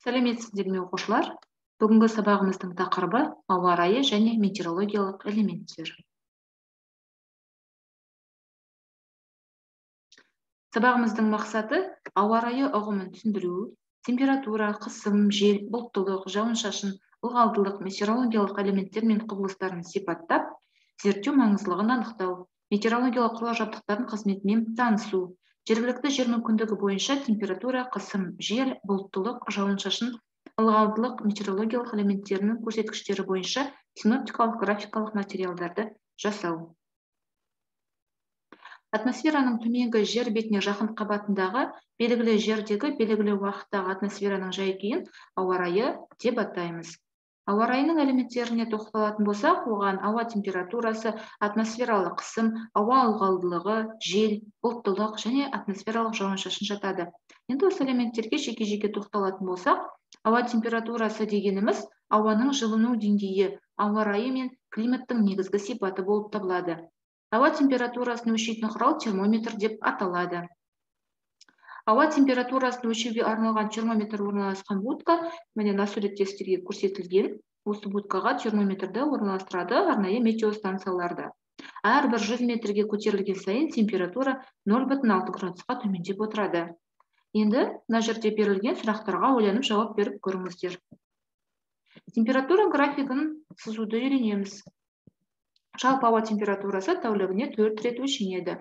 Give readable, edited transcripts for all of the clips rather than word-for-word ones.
Сәлеметсіздер ме оқушылар? Бүгінгі сабағымыздың тақырыбы ауа райы және метеорологиялық элементтер. Сабағымыздың мақсаты ауа райы ұғымын түсіндіру, температура, қысым, жел, бұлттылық, жауын-шашын, ылғалдылық, метеорологиялық элементтер мен құбылыстарын сипаттап, зерттеу маңыздылығын анықтау, метеорологиялық құрал-жабдықтардың қызметімен танысу, жергілікті жер мүмкіндігі бойынша температура, қысым, жел, бұлттылық, жауын-шашын, ылғалдылық метеорологиялық элементтерінің көрсеткіштері бойынша синоптикалық графикалық материалдарды жасау. Атмосфераның төменгі жер бетіне жақын қабатындағы белгілі жердегі белгілі уақыттағы атмосфераның жай-күйін ауа райы деп атаймыз. Ауа райының элементтеріне тоқталатын болсақ, оған ауа температурасы, атмосфералық қысым, ауа ылғалдылығы, жел, бұлттылық және атмосфералық жауын-шашын жатады. Енді осы элементтерге жеке-жеке тоқталатын болсақ, ауа температурасы дегеніміз ауаның жылыну деңгейі, ауа райы мен климаттың негізгі сипаты болып табылады. Ауа температурасын өлшейтін құрал термометр деп аталады. Ауа температурасын өлшеуге арналған термометр орналасқан будка, міне мына суретте сіздерге көрсетілген. Осы будкаға термометрді орналастырады арнайы метеостанцияларда. Әрбір 100 метрге көтерілген сайын температура 0,6 градусқа төмендеп отырады. Енді мына жерде берілген сұрақтарға ойланып жауап беріп көріңіздер. Температура графигін сызуды үйренеміз. Жалпы ауа температурасы тәулігіне 4 рет өлшенеді.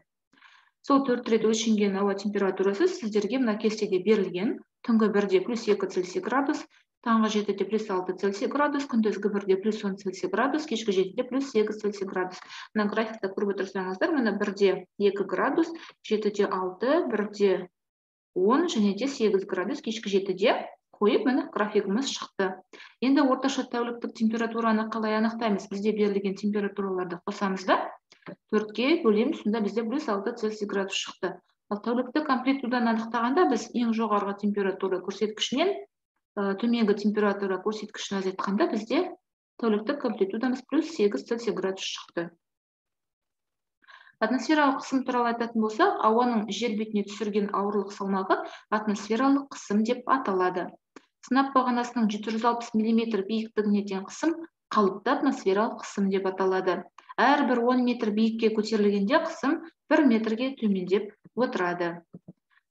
Сол 4 рет өлшенген ауа температурасы сіздерге мына кестеде берілген. Түнгі 1-де +2 Цельсий градус, таңғы 7-де +6 Цельсий градус, күндізгі 1-де +10 Цельсий градус, кешкі 7-де +8 Цельсий градус. Мына графикта көріп отырсаңыздар, мына 1-де 2 градус, 7-де 6, 1-де 10 және де 8 градус, кешкі 7-де қойып, міне графигіміз шықты. Енді орташа тәуліктік температураны қалай анықтаймыз? Бізде берілген температураларды қосамыз да 4-ке бөлеміз, сонда бізде +6 Цельсий градус шықты. Ал тәуліктік амплитуданы анықтағанда біз ең жоғарғы температура көрсеткішінен төменгі температура көрсеткішін азайтқанда бізде тәуліктік амплитудамыз +8 Цельсий градус шықты. Атмосфералық қысым туралы айтатын болсақ, ауаның жер бетіне түсірген ауырлық салмағы атмосфералық қысым деп аталады. Сынап бағанасының 760 мм биіктігіне тең қысым қалыпты атмосфералық қысым деп аталады. Әрбір 10 метр биікке көтерілгенде қысым 1 метрге төмендеп отырады.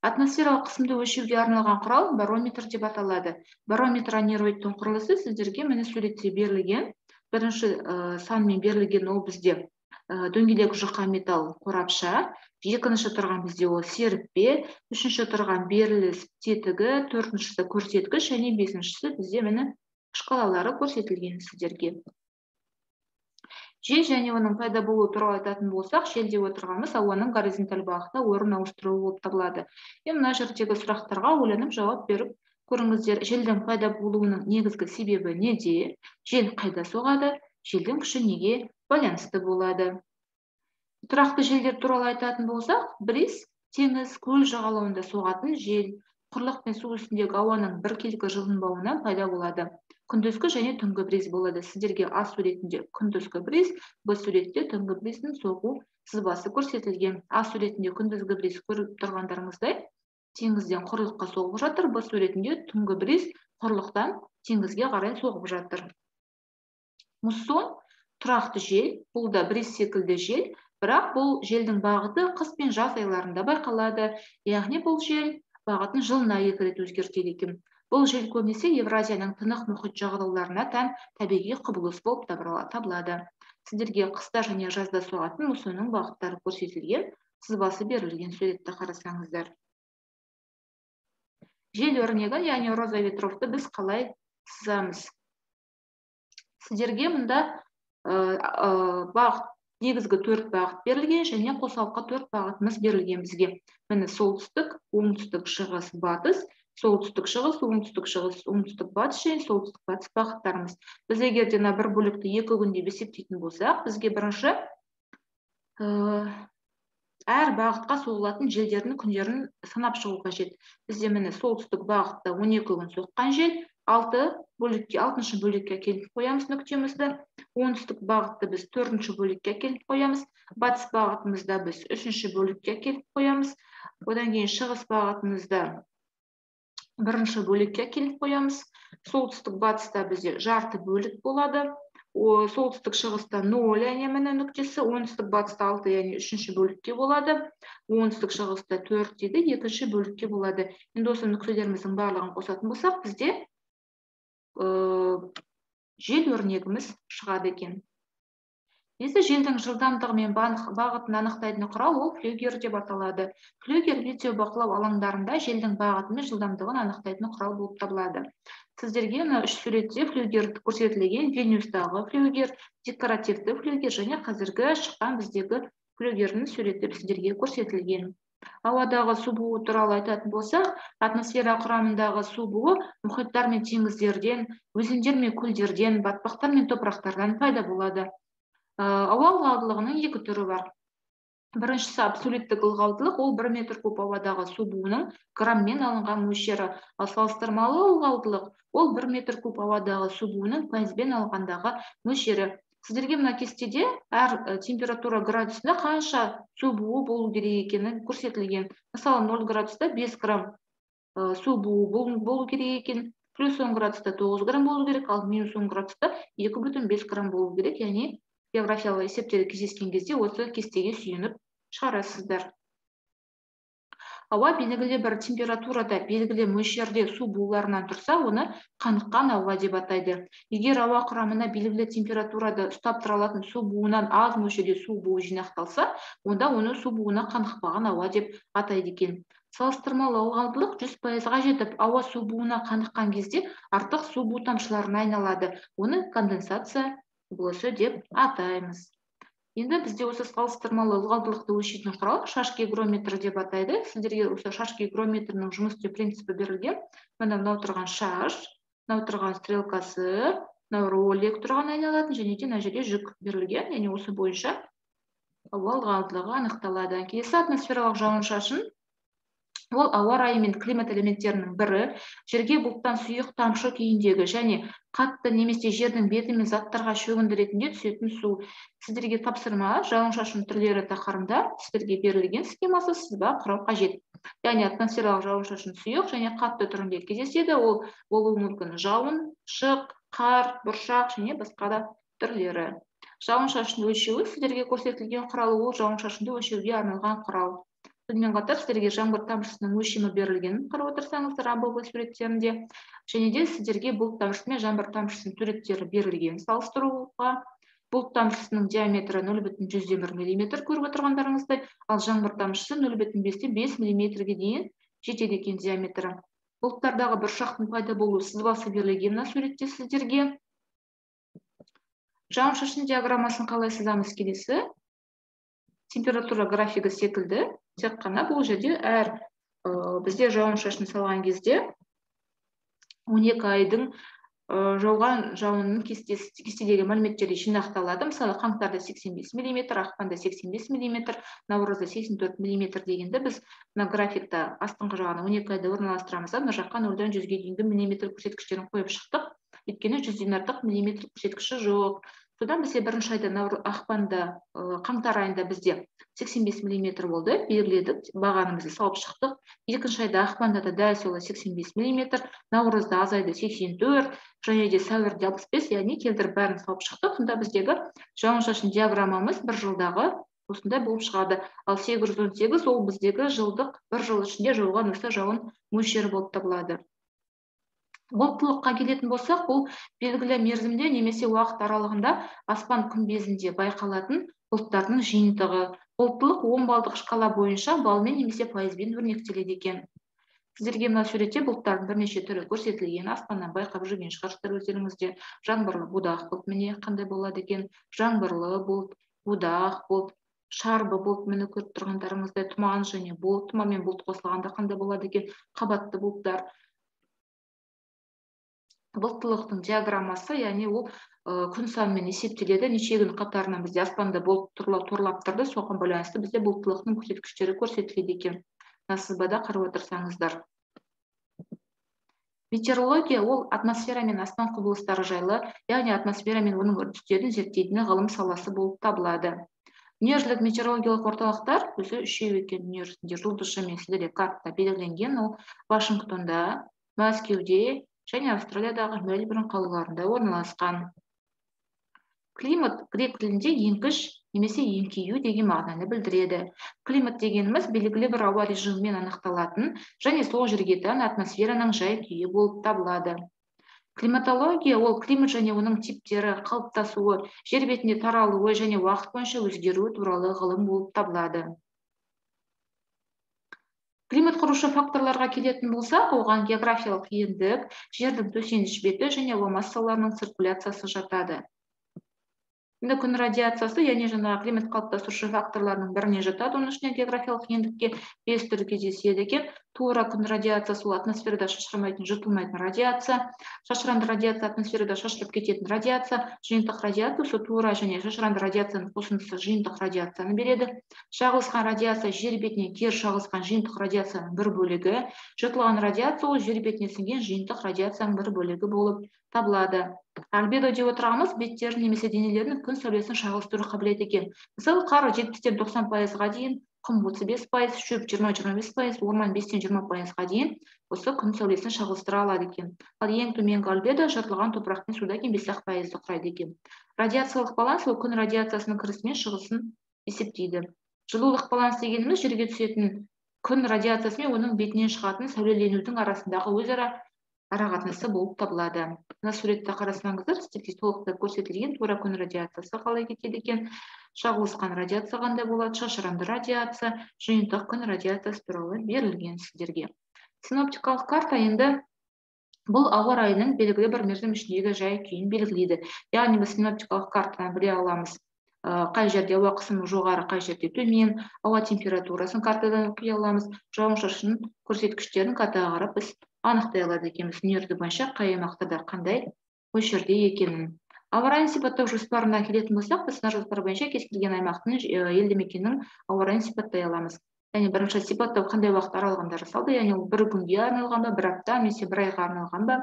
Атмосфералық қысымды өлшеуге арналған құрал барометр деп аталады. Барометр анероидтың құрылысы сіздерге міне суретте берілген. Бірінші санмен берілген ол бізде дөңгелек жұқа металл қорапша, екінші тұрған бізде ол серіппе, үшінші тұрған беріліс тетігі, төртіншісі көрсеткіш және бесіншісі бізде міне шкалалары көрсетілген сіздерге. Жел және оның пайда болуы туралы айтатын болсақ, жел деп отырғанымыз ауаның горизонталь бағытта орын ауыстыруы болып табылады. Мына жердегі сұрақтарға ойланып жауап беріп көріңіздер. Желдің пайда болуының негізгі себебі неде? Жел қайда соғады? Желдің күші неге байланысты болады? Тұрақты желдер туралы айтатын болсақ, бриз теңіз, көл жағалауында соғатын жел, құрлық пен су үстіндегі ауаның біркелкі жылынбауынан пайда болады. Күндізгі және түнгі бриз болады. Сіздерге А суретінде күндізгі бриз, Б суретте түнгі бриздің соғу сызбасы көрсетілген. А суретінде күндізгі бриз көріп тұрғандарыңыздай теңізден құрлыққа соғып жатыр, Б суретінде түнгі бриз құрлықтан теңізге қарай соғып жатыр. Муссон тұрақты жел, бұл да бриз секілді жел, бірақ бұл желдің бағыты қыс пен жаз айларында байқалады. Яғни бұл жел бағытын жылына 2 рет өзгертеді екен. Бұл жел көбінесе Евразияның тынық мұхит жағалауларына тән табиғи құбылыс болып табылады. Сіздерге қыста және жазда соғатын муссонның бағыттары көрсетілген, сызбасы берілген суретті қарасаңыздар. Жел өрнегі, яғни роза ветровты біз қалай сызамыз? Сіздерге мұнда негізгі 4 бағыт берілген және қосалқы 4 бағытымыз берілген бізге. Міне солтүстік, оңтүстік, шығыс, батыс, солтүстік, шығыс, оңтүстік, шығыс, оңтүстік, батыс және солтүстік, батыс бағыттарымыз. Біз егерде бір бөлікті 2 күнде есептейтін болсақ, бізге бірінші әр бағытқа соғылатын желдердің күндерін санап шығу қажет. Бізде міне солтүстік бағытта 12 күн соққан жел, 6-ші бөлікке әкеліп қоямыз нүктемізді. Оңтүстік бағытты біз 4-ші бөлікке әкеліп қоямыз. Батыс бағытымызда біз 3-ші бөлікке әкеліп қоямыз. Одан кейін шығыс бағытымызда бірінші бөлікке келіп қоямыз. Солтүстік батыста бізде жарты бөлік болады. Солтүстік шығыста 0, яғни міне нүктесі, оңтүстік батыста 6, яғни үшінші бөлікке болады. Оңтүстік шығыста 4 дейді, екінші бөлікке болады. Енді осы нүктелеріміздің барлығын қосатын болсақ, бізде жел өрнегіміз шығады екен. Енді желдің жылдамдығы мен бағытын анықтайтын құрал ол флюгер деп аталады. Флюгер видео бақылау алаңдарында желдің бағыты мен жылдамдығын анықтайтын құрал болып табылады. Сіздерге мына үш суретте флюгер көрсетілген: Вильнюстағы флюгер, декоративті флюгер және қазіргі шыққан біздегі флюгердің суреті сіздерге көрсетілген. Ауадағы су буы туралы айтатын болсақ, атмосфера құрамындағы су буы мұхиттар мен теңіздерден, өзендер мен көлдерден, батпақтар мен топырақтардан пайда болады. Ауа ылғалдылығының екі түрі бар. Біріншісі абсолюттік ылғалдылық, ол 1 метр куб ауадағы су буының граммен алынған мөлшері. Ал салыстырмалы ылғалдылық, ол 1 метр куб ауадағы су буының пайызбен алынғандағы мөлшері. Сіздерге мына кестеде әр температура градусында қанша су буы болу керек екені көрсетілген. Мысалы 0 градуста 5 грамм су буы болу керек екен, плюс 10 градуста 9 грамм болу керек, ал минус 10 градуста 2,5 грамм болу керек, яғни географиялық есептерді кездескен кезде осы кестеге сүйеніп шығарасыздар. Ауа белгілі бір температурада, белгілі мөлшерде су буларынан тұрса, оны қаныққан ауа деп атайды. Егер ауа құрамына белгілі температурада ұстап тұра алатын су буынан аз мөлшерде су буы жинақталса, онда оны су буына қанықпаған ауа деп атайды екен. Салыстырмалы ылғалдылық 100%-ға жетіп, ауа су буына қаныққан кезде артық су бу тамшыларына айналады. Оны конденсация құбылысы деп атаймыз. Енді бізде осы салыстырмалы ылғалдылықты өлшейтін құрал шаш-гигрометр деп атайды. Сіздерге осы шаш-гигрометрінің жұмыс істеу принципі берілген. Мынау тұрған шаш, мынау тұрған стрелкасы, мынау ролик тұрған айналатын, және де мына жерде жүк берілген. Яғни осы бойынша ауа ылғалдылығы анықталады. Келесі атмосфералық жауын-шашын. Ол ауа райы мен климат элементтерінің бірі, жерге бұлттан сұйық тамшы күйіндегі және қатты немесе жердің беті мен заттарға шөгінді ретінде түсетін су. Сіздерге тапсырма жауын-шашын түрлері тақырыбында сіздерге берілген схемасы сызба құрау қажет. Яғни атмосфералық жауын-шашын сұйық және қатты түрінде кездеседі. Ол болуы мүмкін жауын, шық, қар, бұршақ және басқа да түрлері. Жауын-шашын өлшеуі сіздерге көрсетілген құралы, ол жауын-шашынды өлшеуге арналған құрал. Сонымен қатар сіздерге жаңбыр тамшысының өлшемі берілген, қарап отырсаңыздар абылғы суреттерінде, және де сіздерге бұлт тамшысы мен жаңбыр тамшысының суреттері берілген салыстыруға. Бұлт тамшысының диаметрі 0,1 мм көріп отырғандарыңыздай, ал жаңбыр тамшысы 0,5-5 мм-ге дейін жетеді екен диаметрі. Бұлттардағы бұршақтың пайда болу сызбасы берілген мына суретте сіздерге. Жауын-шашын диаграммасын қалай сызамыз келесі? Температура графигі секілді, тек қана бұл жерде бізде жауын-шашын салған кезде 12 айдың жауған жауынның кестедегі мәліметтері жинақталады. Мысалы, қаңтарда 85 мм, ақпанда 85 мм, наурызда 84 мм дегенді біз мына графикта астыңғы жағына 12 айда орналастырамыз. Мына жаққа 0-дан 100-ге дейінгі миллиметр көрсеткіштерін қойып шықтық. Өйткені 100-ден артық миллиметр көрсеткіші жоқ. Содан бізде бірінші айда ақпанда, қаңтар айында бізде 85 мм болды, белгіледік, бағанымызды салып шықтық. Екінші айда ақпанда да дәл солай 85 мм, наурызда азайды 84, және де сәуірде 65, яғни келтіріп бәрін салып шықтық. Сонда біздегі жауын-шашын диаграммамыз бір жылдағы осындай болып шығады. Ал 818 ол біздегі жылдық бір жыл ішінде жауған осы жауын мөлшері болып табылады. Бұлттылыққа келетін болсақ, бұл белгілі мерзімде немесе уақыт аралығында аспан күмбезінде байқалатын бұлттардың жиынтығы. Бұлттылық 10 балдық шкала бойынша балмен немесе пайызбен өрнектеледі екен. Сіздерге мына суретте бұлттардың бірнеше түрі көрсетілген. Аспаннан байқап жүрген шығарсыздар өздеріңізде. Жаңбырлы будақ бұлт міне қандай болады екен? Жаңбырлы бұлт, будақ бұлт, шарбы бұлт міне көріп тұрғандарыңыздай, тұман және бұлт, тұман мен бұлт қосылғанда қандай болады екен? Қабатты бұлттар. Бұлттылықтың диаграммасы, яғни ол күн санымен есептеледі. Неше күн қатарынан бізде аспанда бұлт торлап тұрды, соған байланысты бізде бұлттылықтың көрсеткіштері көрсетіледі екен. Мына сызбада қарап отырсаңыздар. Метеорология ол атмосфера мен аспан құбылыстары жайлы, яғни атмосфера мен оның үрдістерін зерттейтін ғылым саласы болып табылады. Дүниежүзілік метеорологиялық орталықтар өзі үшеу екен дүниежүзінде. Жұлдызша мен сіздерге картада белгіленген, ол Вашингтонда, Мәскеуде және Австралиядағы Мельбурн қалаларында орналасқан. Климат грек тілінде еңкіш немесе еңкею деген мағынаны білдіреді. Климат дегеніміз белгілі бір ауа режимімен анықталатын және сол жерге тән атмосфераның жай-күйі болып табылады. Климатология ол климат және оның типтері, қалыптасуы, жер бетінде таралуы және уақыт бойынша өзгеруі туралы ғылым болып табылады. Климат құрушы факторларға келетін болсақ, оған географиялық ендік, жердің төсеніш беті және ауа массаларының циркуляциясы жатады. Енді күн радиациясы, яғни жаңағы климат қалыптастырушы факторларының біріне жатады, оның ішінде географиялық ендікке 5 түрі кездеседі екен. Тура күн радиациясы ол атмосферада шашырамайтын, жұтылмайтын радиация, шашыранды радиация атмосферада шашырап кететін радиация, жиынтық радиация тура және шашыранды радиацияның қосындысы жиынтық радиацияны береді. Шағылысқан радиация жер бетіне кері шағылысқан жиынтық радиацияның бір бөлігі, жұтылған радиация ол жер бетіне сіңген жиынтық радиацияның бір бөлігі болып табылады. Альбедо деп отырғанымыз беттерін немесе денелердің күн сәулесін шағылыстыру қабілеті екен. Мысалы, қар 70-90%-ға дейін, құм 35%, шөп 20-25%, орман 5-20%-ға дейін осы күн сәулесін шағылыстыра алады екен. Ал ең төменгі альбедо жыртылған топырақ пен суда 5%-ды құрайды екен. Радиациялық баланс ол күн радиациясының кірісі мен шығысын есептейді. Жылулық баланс дегеніміз жерге түсетін күн радиациясы мен оның бетінен шығатын сәулеленудің арасындағы өзара арақатынасы болып табылады. Мына суретті қарасаңыздар, толықтай көрсетілген тура күн радиациясы қалай кетеді екен, шағылысқан радиация қандай болады, шашыранды радиация, жиынтық күн радиациясы туралы берілген сіздерге. Синоптикалық карта енді бұл ауа райының белгілі бір мерзім ішіндегі жай-күйін белгілейді. Яғни біз синоптикалық картаны біле аламыз. Қай жерде ауа қысымы жоғары, қай жерде төмен, ауа температурасын картадан оқи аламыз, жауын-шашын көрсеткіштерін картаға қарап біз анықтай алады екенбіз, дүниежүзі бойынша қай аймақтарда қандай мөлшерде екенін. Ауа райын сипаттау жоспарына келетін болсақ, біз мына жоспар бойынша кез келген аймақтың елді мекеннің ауа райын сипаттай аламыз. Яғни бірінші сипаттау қандай уақыт аралығында жасалды, яғни ол бір күнге арналған ба, бір апта немесе бір айға арналған ба.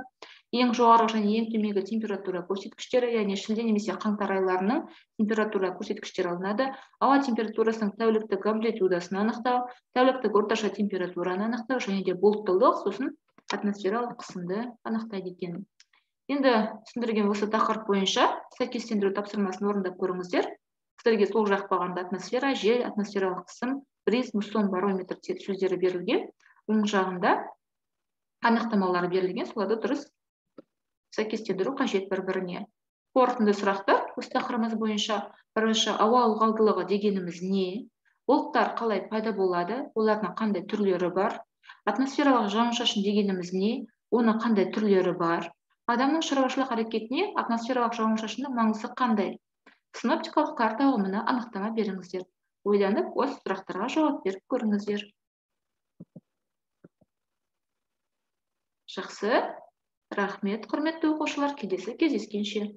Ең жоғары және ең төменгі температура көрсеткіштері, яғни шілде немесе қаңтар айларының температура көрсеткіштері алынады. Ауа температурасының тәуліктік амплитудасын анықтау, тәуліктік орташа температураны анықтау және де бұлттылық, сосын атмосфералық қысымды анықтайды екен. Енді түсіндірген осы тақырып бойынша сәйкестендіру тапсырмасын орындап көріңіздер. Сіздерге сол жақ бағанда атмосфера, жел, атмосфералық қысым, бриз, муссон, барометр сөздері берілген. Оң жағында анықтамалары берілген, соларды дұрыс сәйкестендіру қажет бір-біріне. Қорытынды сұрақтар осы тақырыбымыз бойынша: бірінші, ауа ылғалдылығы дегеніміз не? Бұлттар қалай пайда болады? Олардың қандай түрлері бар? Атмосфералық жауын-шашын дегеніміз не? Оның қандай түрлері бар? Адамның шаруашылық әрекетіне атмосфералық жауын-шашынның маңызы қандай? Синоптикалық карта ұғымына анықтама беріңіздер. Ойланып, осы сұрақтарға жауап беріп көріңіздер. Жақсы, рахмет, құрметті оқушылар, келесі кездескенше.